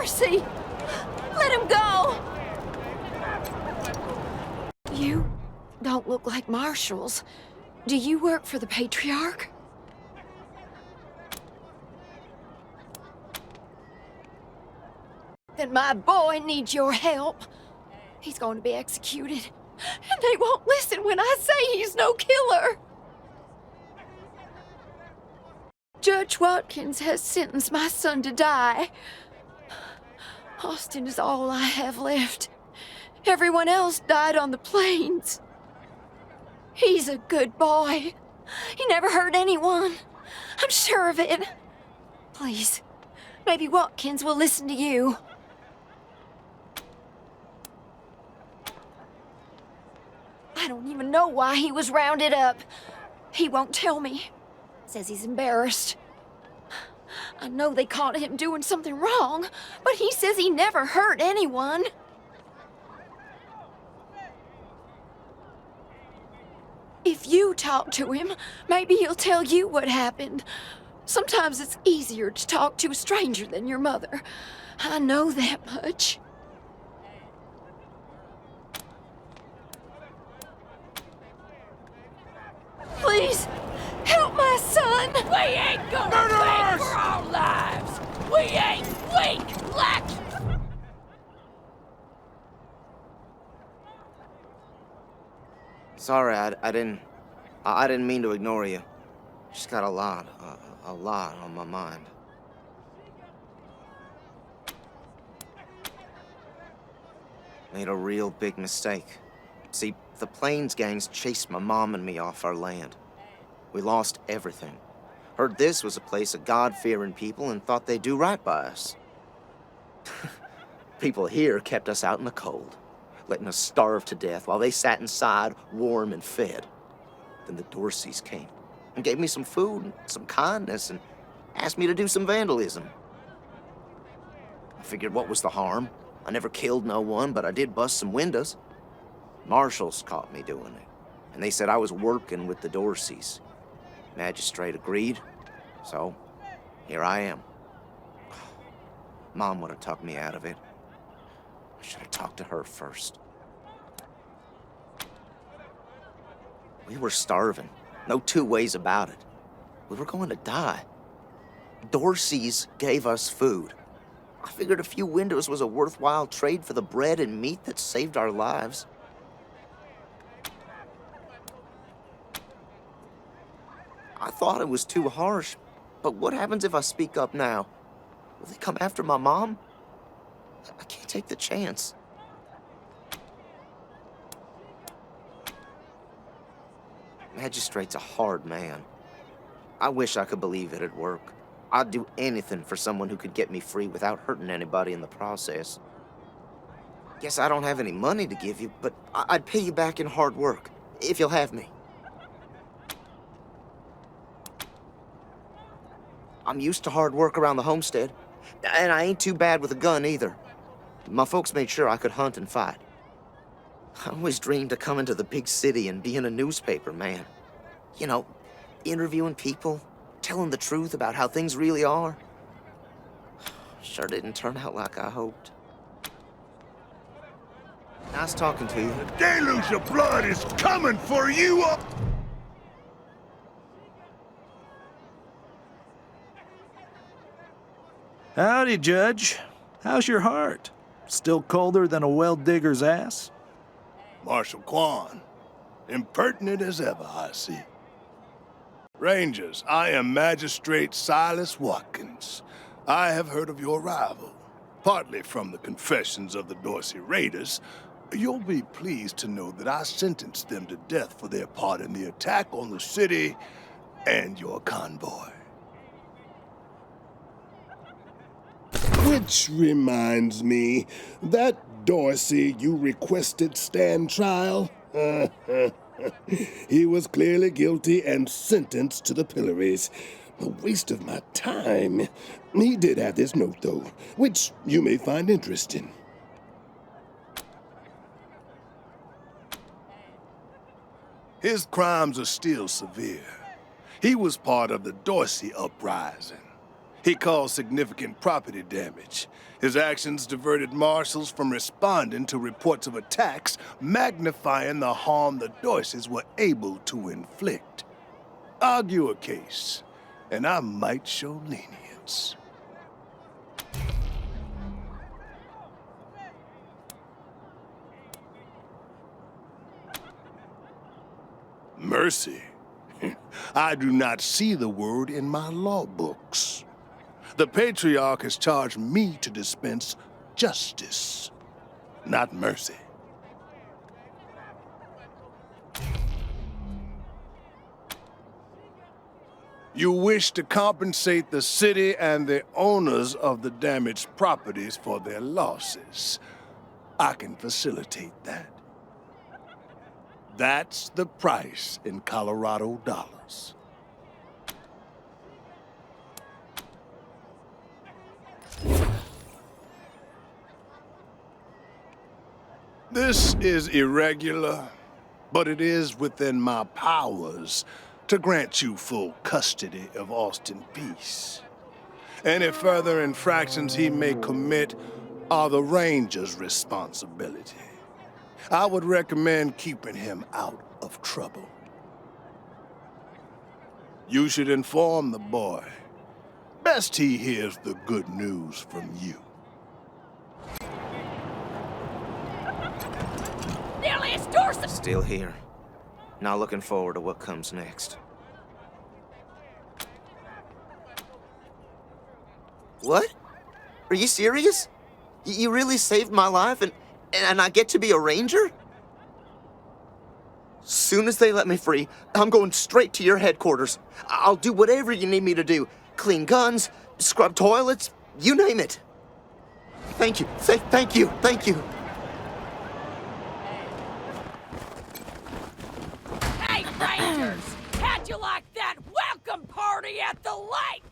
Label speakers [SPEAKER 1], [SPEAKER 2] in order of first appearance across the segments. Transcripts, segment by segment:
[SPEAKER 1] Dorsey! Let him go! You don't look like marshals. Do you work for the Patriarch? Then my boy needs your help. He's going to be executed. And they won't listen when I say he's no killer. Judge Watkins has sentenced my son to die. Austin is all I have left. Everyone else died on the plains. He's a good boy. He never hurt anyone. I'm sure of it. Please, maybe Watkins will listen to you. I don't even know why he was rounded up. He won't tell me. Says he's embarrassed. I know they caught him doing something wrong, but he says he never hurt anyone. If you talk to him, maybe he'll tell you what happened. Sometimes it's easier to talk to a stranger than your mother. I know that much. Please, help my son!
[SPEAKER 2] We ain't gonna beg for our lives! We ain't weak, black!
[SPEAKER 3] Sorry, I didn't mean to ignore you. Just got a lot on my mind. Made a real big mistake. See, the Plains gangs chased my mom and me off our land. We lost everything. Heard this was a place of God-fearing people and thought they'd do right by us. People here kept us out in the cold, letting us starve to death while they sat inside, warm and fed. Then the Dorseys came and gave me some food and some kindness and asked me to do some vandalism. I figured what was the harm? I never killed no one, but I did bust some windows. Marshals caught me doing it, and they said I was working with the Dorseys. Magistrate agreed, so here I am. Mom would have talked me out of it. I should have talked to her first. We were starving, no two ways about it. We were going to die. Dorseys gave us food. I figured a few windows was a worthwhile trade for the bread and meat that saved our lives. I thought it was too harsh, but what happens if I speak up now? Will they come after my mom? I can't take the chance. Magistrate's a hard man. I wish I could believe it'd work. I'd do anything for someone who could get me free without hurting anybody in the process. Guess I don't have any money to give you, but I'd pay you back in hard work, if you'll have me. I'm used to hard work around the homestead, and I ain't too bad with a gun either. My folks made sure I could hunt and fight. I always dreamed of coming to the big city and being a newspaper man. You know, interviewing people, telling the truth about how things really are. Sure didn't turn out like I hoped. Nice talking to you.
[SPEAKER 4] The deluge of blood is coming for you!
[SPEAKER 5] Howdy, Judge. How's your heart? Still colder than a well digger's ass?
[SPEAKER 4] Marshal Quan, impertinent as ever, I see. Rangers, I am Magistrate Silas Watkins. I have heard of your arrival, partly from the confessions of the Dorsey Raiders. You'll be pleased to know that I sentenced them to death for their part in the attack on the city and your convoy. Which reminds me, that Dorsey you requested stand trial? He was clearly guilty and sentenced to the pillories. A waste of my time. He did have this note, though, which you may find interesting. His crimes are still severe. He was part of the Dorsey uprising. He caused significant property damage. His actions diverted marshals from responding to reports of attacks, magnifying the harm the Doyces were able to inflict. Argue a case, and I might show lenience. Mercy? I do not see the word in my law books. The Patriarch has charged me to dispense justice, not mercy. You wish to compensate the city and the owners of the damaged properties for their losses. I can facilitate that. That's the price in Colorado dollars. This is irregular, but it is within my powers to grant you full custody of Austin Peace. Any further infractions he may commit are the Ranger's responsibility. I would recommend keeping him out of trouble. You should inform the boy. Best he hears the good news from you.
[SPEAKER 2] Nearly Dorsey!
[SPEAKER 3] Still here. Not looking forward to what comes next. What? Are you serious? You really saved my life and I get to be a ranger? Soon as they let me free, I'm going straight to your headquarters. I'll do whatever you need me to do. Clean guns, scrub toilets, you name it. Thank you, thank you, thank you.
[SPEAKER 2] Hey, Rangers! How'd you like that welcome party at the lake?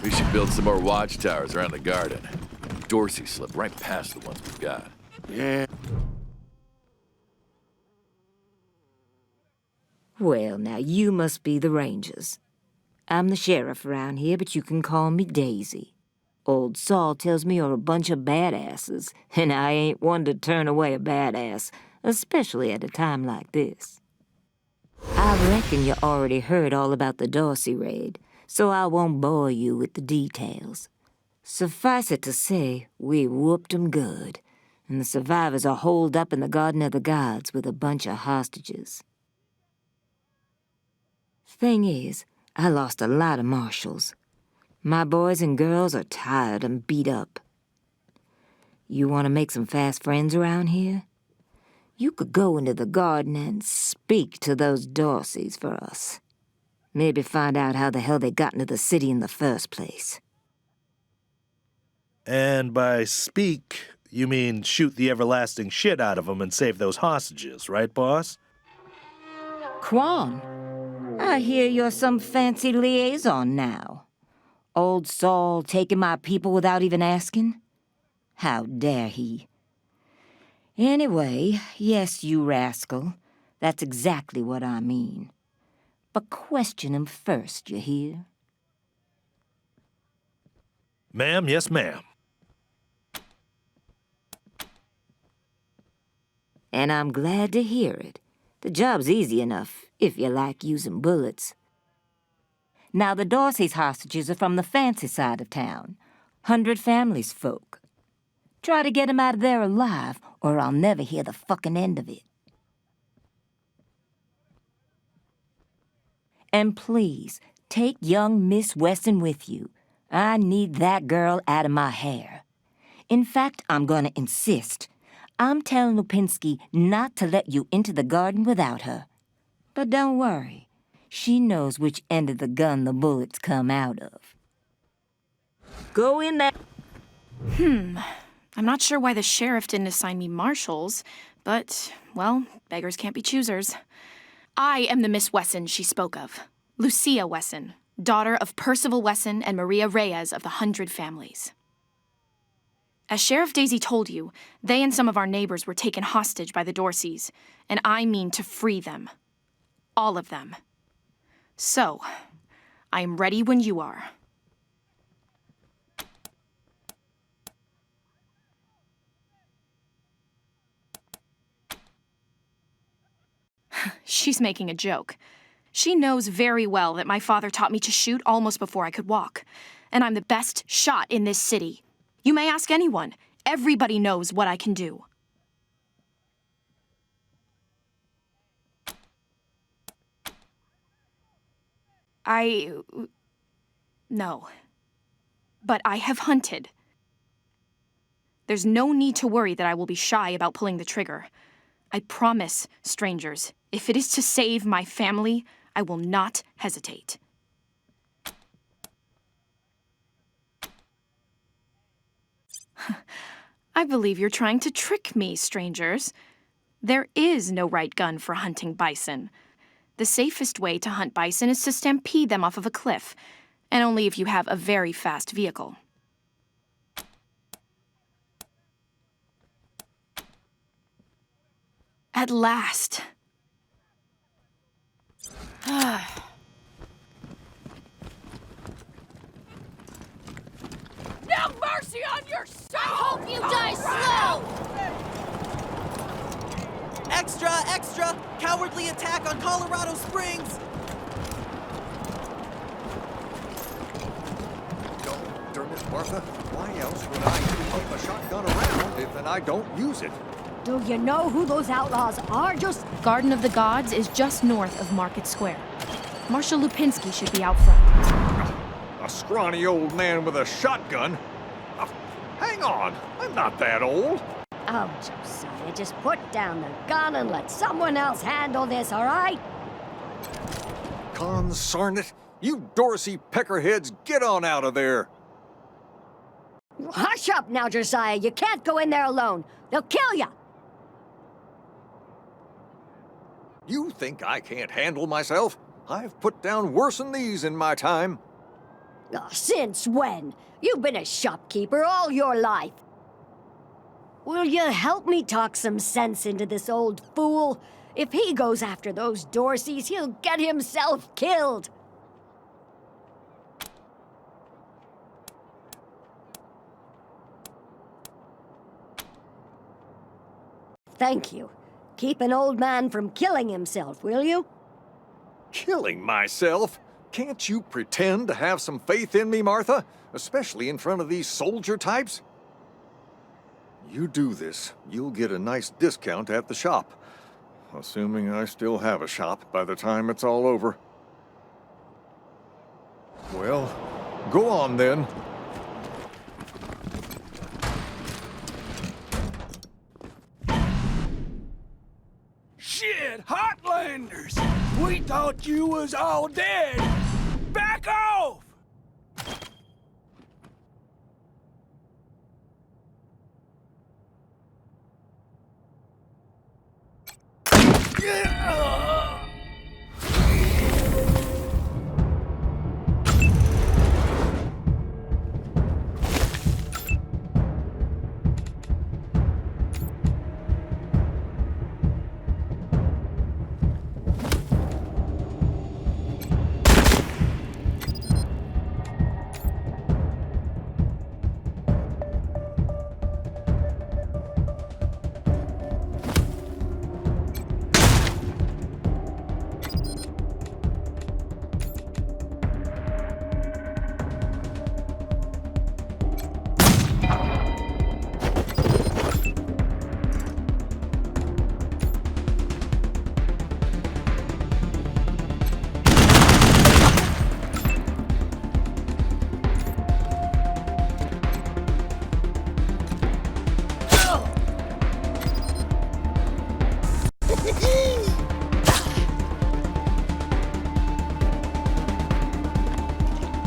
[SPEAKER 6] We should build some more watchtowers around the garden. Dorsey slipped right past the ones we've got.
[SPEAKER 4] Yeah.
[SPEAKER 7] Well, now you must be the Rangers. I'm the sheriff around here, but you can call me Daisy. Old Saul tells me you're a bunch of badasses, and I ain't one to turn away a badass, especially at a time like this. I reckon you already heard all about the Dorsey raid, so I won't bore you with the details. Suffice it to say, we whooped 'em good, and the survivors are holed up in the Garden of the Gods with a bunch of hostages. Thing is, I lost a lot of marshals. My boys and girls are tired and beat up. You want to make some fast friends around here? You could go into the garden and speak to those Dorseys for us. Maybe find out how the hell they got into the city in the first place.
[SPEAKER 5] And by speak, you mean shoot the everlasting shit out of them and save those hostages, right, boss?
[SPEAKER 7] Quan, I hear you're some fancy liaison now. Old Saul taking my people without even asking? How dare he? Anyway, yes, you rascal. That's exactly what I mean. But question him first, you hear?
[SPEAKER 5] Ma'am, yes, ma'am.
[SPEAKER 7] And I'm glad to hear it. The job's easy enough, if you like using bullets. Now, the Dorsey's hostages are from the fancy side of town. 100 Families folk. Try to get 'em out of there alive, or I'll never hear the fucking end of it. And please, take young Miss Weston with you. I need that girl out of my hair. In fact, I'm gonna insist. I'm telling Lupinski not to let you into the garden without her. But don't worry. She knows which end of the gun the bullets come out of. Go in there.
[SPEAKER 8] I'm not sure why the sheriff didn't assign me marshals, But, well, beggars can't be choosers. I am the Miss Wesson she spoke of. Lucia Wesson, daughter of Percival Wesson and Maria Reyes of the 100 Families. As Sheriff Daisy told you, they and some of our neighbors were taken hostage by the Dorseys, and I mean to free them. All of them. So, I am ready when you are. She's making a joke. She knows very well that my father taught me to shoot almost before I could walk, and I'm the best shot in this city. You may ask anyone. Everybody knows what I can do. No. But I have hunted. There's no need to worry that I will be shy about pulling the trigger. I promise, strangers, if it is to save my family, I will not hesitate. I believe you're trying to trick me, strangers. There is no right gun for hunting bison. The safest way to hunt bison is to stampede them off of a cliff, and only if you have a very fast vehicle. At last.
[SPEAKER 2] No mercy on your soul!
[SPEAKER 9] I hope you die slow!
[SPEAKER 10] Extra, extra! Cowardly attack on Colorado Springs!
[SPEAKER 11] Darn it, Martha. Why else would I keep a shotgun around if I don't use it?
[SPEAKER 9] Do you know who those outlaws are? Just...
[SPEAKER 8] Garden of the Gods is just north of Market Square. Marshal Lupinski should be out front.
[SPEAKER 11] A scrawny old man with a shotgun? Hang on, I'm not that old.
[SPEAKER 9] Oh, Josiah, just put down the gun and let someone else handle this, all right?
[SPEAKER 11] Consarn it! You Dorsey peckerheads, get on out of there!
[SPEAKER 9] Hush up now, Josiah. You can't go in there alone. They'll kill you.
[SPEAKER 11] You think I can't handle myself? I've put down worse than these in my time.
[SPEAKER 9] Oh, since when? You've been a shopkeeper all your life. Will you help me talk some sense into this old fool? If he goes after those Dorseys, he'll get himself killed. Thank you. Keep an old man from killing himself, will you?
[SPEAKER 11] Killing myself? Can't you pretend to have some faith in me, Martha? Especially in front of these soldier types? You do this, you'll get a nice discount at the shop. Assuming I still have a shop by the time it's all over. Well, go on then.
[SPEAKER 12] Shit, Hotlanders! We thought you was all dead! Back off!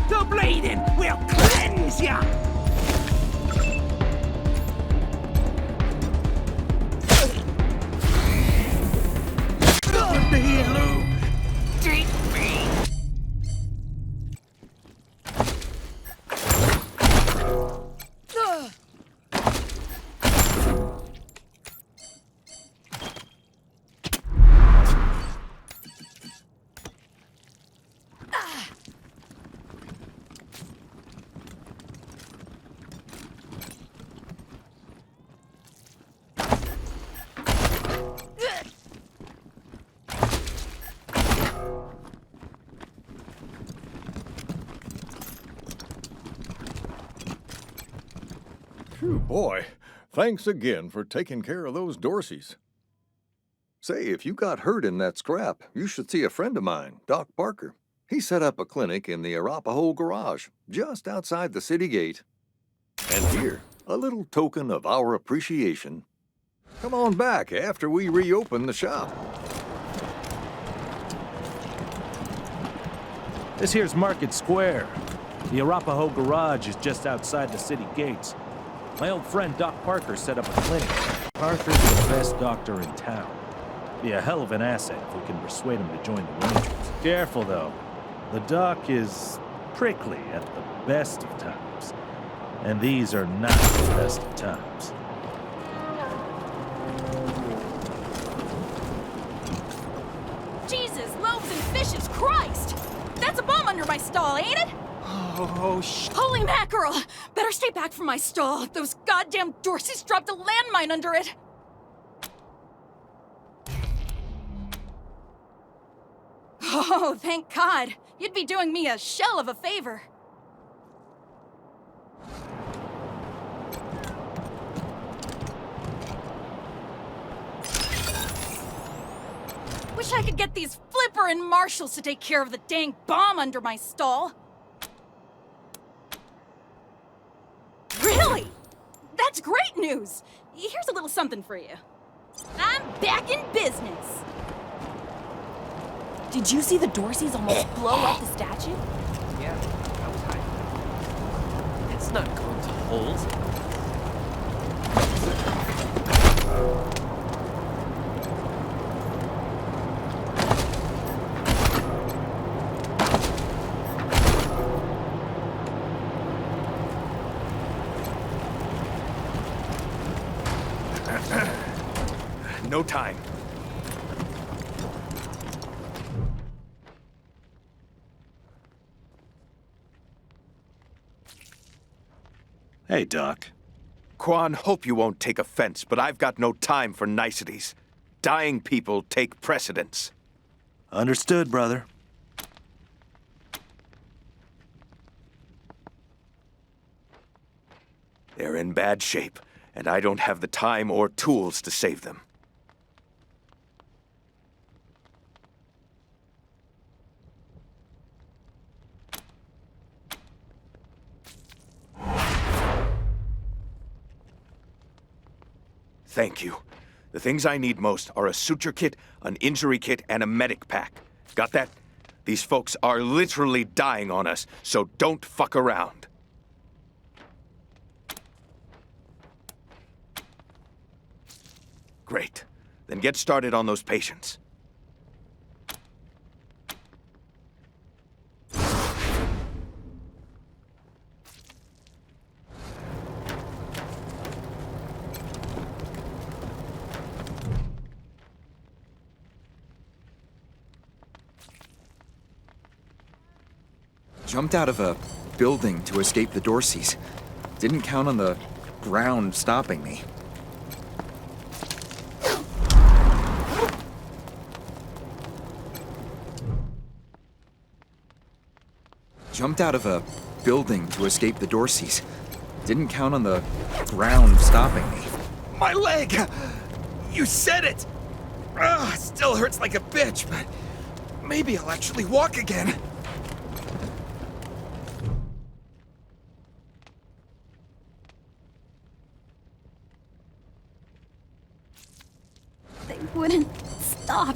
[SPEAKER 12] The bleeding will cleanse ya!
[SPEAKER 11] Phew, boy. Thanks again for taking care of those Dorseys. Say, if you got hurt in that scrap, you should see a friend of mine, Doc Parker. He set up a clinic in the Arapahoe garage, just outside the city gate. And here, a little token of our appreciation. Come on back after we reopen the shop.
[SPEAKER 5] This here's Market Square. The Arapahoe garage is just outside the city gates. My old friend Doc Parker set up a clinic. Parker's the best doctor in town. Be a hell of an asset if we can persuade him to join the Rangers. Careful, though. The doc is prickly at the best of times. And these are not the best of times.
[SPEAKER 8] Jesus, loaves and fishes, Christ! That's a bomb under my stall, ain't it?
[SPEAKER 10] Oh,
[SPEAKER 8] Holy mackerel! Better stay back from my stall. Those goddamn Dorseys dropped a landmine under it. Oh, thank God. You'd be doing me a shell of a favor. Wish I could get these Flipper and Marshals to take care of the dang bomb under my stall. Really? That's great news! Here's a little something for you. I'm back in business.
[SPEAKER 2] Did you see the Dorseys almost blow up the statue?
[SPEAKER 10] yeah, that was high. It's not going to hold.
[SPEAKER 12] No time.
[SPEAKER 5] Hey, Doc.
[SPEAKER 12] Quan, hope you won't take offense, but I've got no time for niceties. Dying people take precedence.
[SPEAKER 5] Understood, brother.
[SPEAKER 12] They're in bad shape, and I don't have the time or tools to save them. Thank you. The things I need most are a suture kit, an injury kit, and a medic pack. Got that? These folks are literally dying on us, so don't fuck around. Great. Then get started on those patients.
[SPEAKER 13] Jumped out of a building to escape the Dorseys. Didn't count on the ground stopping me. Jumped out of a building to escape the Dorseys. Didn't count on the ground stopping me.
[SPEAKER 12] My leg! You said it! Ugh, still hurts like a bitch, but maybe I'll actually walk again.
[SPEAKER 1] They wouldn't stop.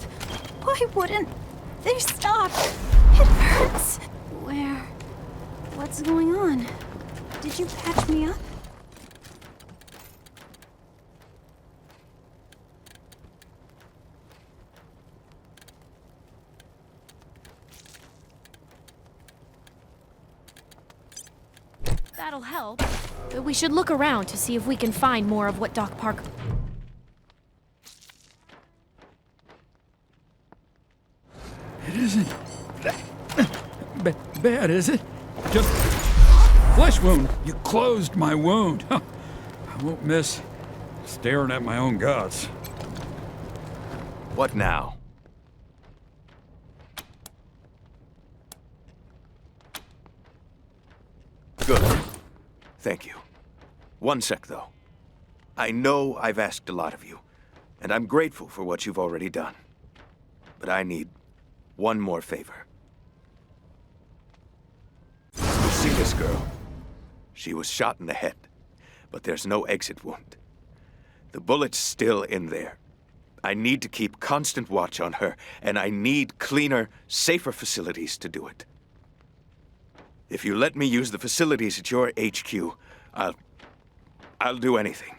[SPEAKER 1] Why wouldn't they stop? It hurts. Where? What's going on? Did you patch me up?
[SPEAKER 8] That'll help. But we should look around to see if we can find more of what Doc Parker...
[SPEAKER 14] It isn't bad, is it? Just flesh wound. You closed my wound. I won't miss staring at my own guts.
[SPEAKER 12] What now? Good. Thank you. One sec, though. I know I've asked a lot of you, and I'm grateful for what you've already done. But I need one more favor. You see this girl? She was shot in the head, but there's no exit wound. The bullet's still in there. I need to keep constant watch on her, and I need cleaner, safer facilities to do it. If you let me use the facilities at your HQ, I'll do anything.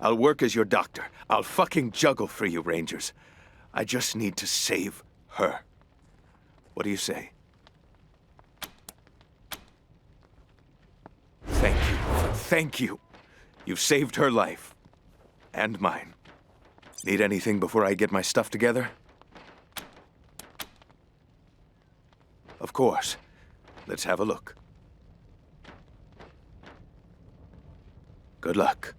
[SPEAKER 12] I'll work as your doctor. I'll fucking juggle for you, Rangers. I just need to save her. What do you say? Thank you. Thank you. You've saved her life. And mine. Need anything before I get my stuff together? Of course. Let's have a look. Good luck.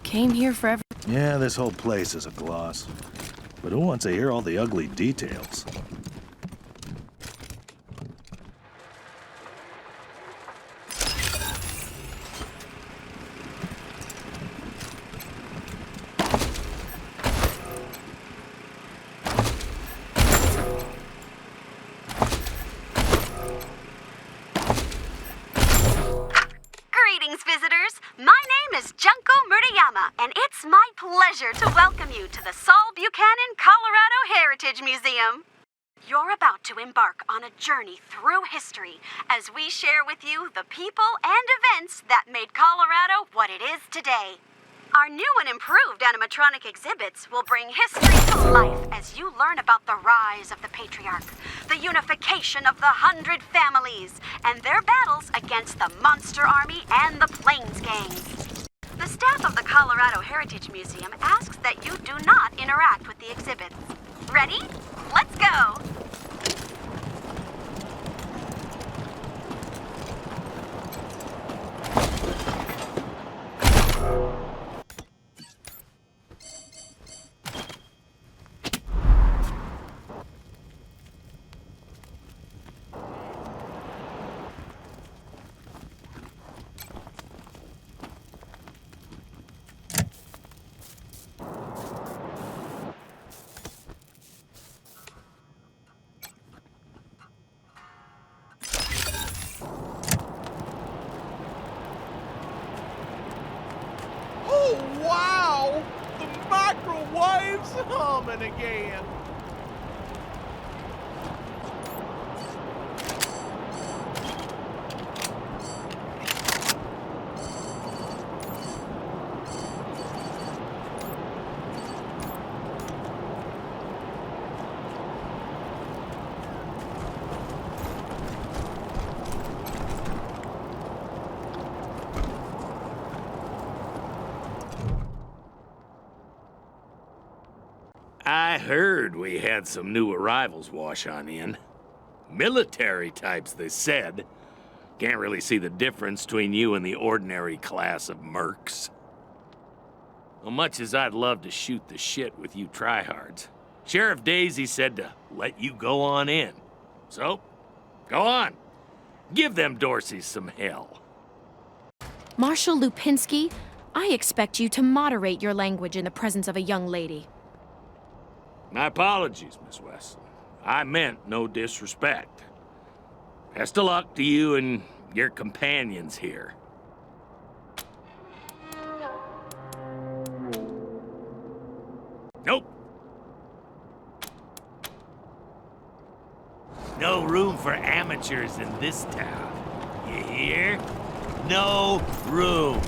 [SPEAKER 8] Came here forever.
[SPEAKER 5] Yeah, this whole place is a gloss. But who wants to hear all the ugly details?
[SPEAKER 15] Greetings, visitors. My name is Junko Murayama, and it's my pleasure to welcome you to the Saul Buchanan, Colorado Heritage Museum. You're about to embark on a journey through history as we share with you the people and events that made Colorado what it is today. Our new and improved animatronic exhibits will bring history to life as you learn about the rise of the Patriarch, the unification of the 100 families, and their battles against the Monster Army and the Plains Gangs. The staff of the Colorado Heritage Museum asks that you do not interact with the exhibits. Ready? Let's go!
[SPEAKER 16] Oh, wow! The microwave's humming again!
[SPEAKER 17] I heard we had some new arrivals wash on in. Military types, they said. Can't really see the difference between you and the ordinary class of mercs. Well, much as I'd love to shoot the shit with you tryhards, Sheriff Daisy said to let you go on in. So, go on. Give them Dorseys some hell.
[SPEAKER 8] Marshal Lupinski, I expect you to moderate your language in the presence of a young lady.
[SPEAKER 17] My apologies, Miss Weston. I meant no disrespect. Best of luck to you and your companions here. Nope. No room for amateurs in this town. You hear? No room.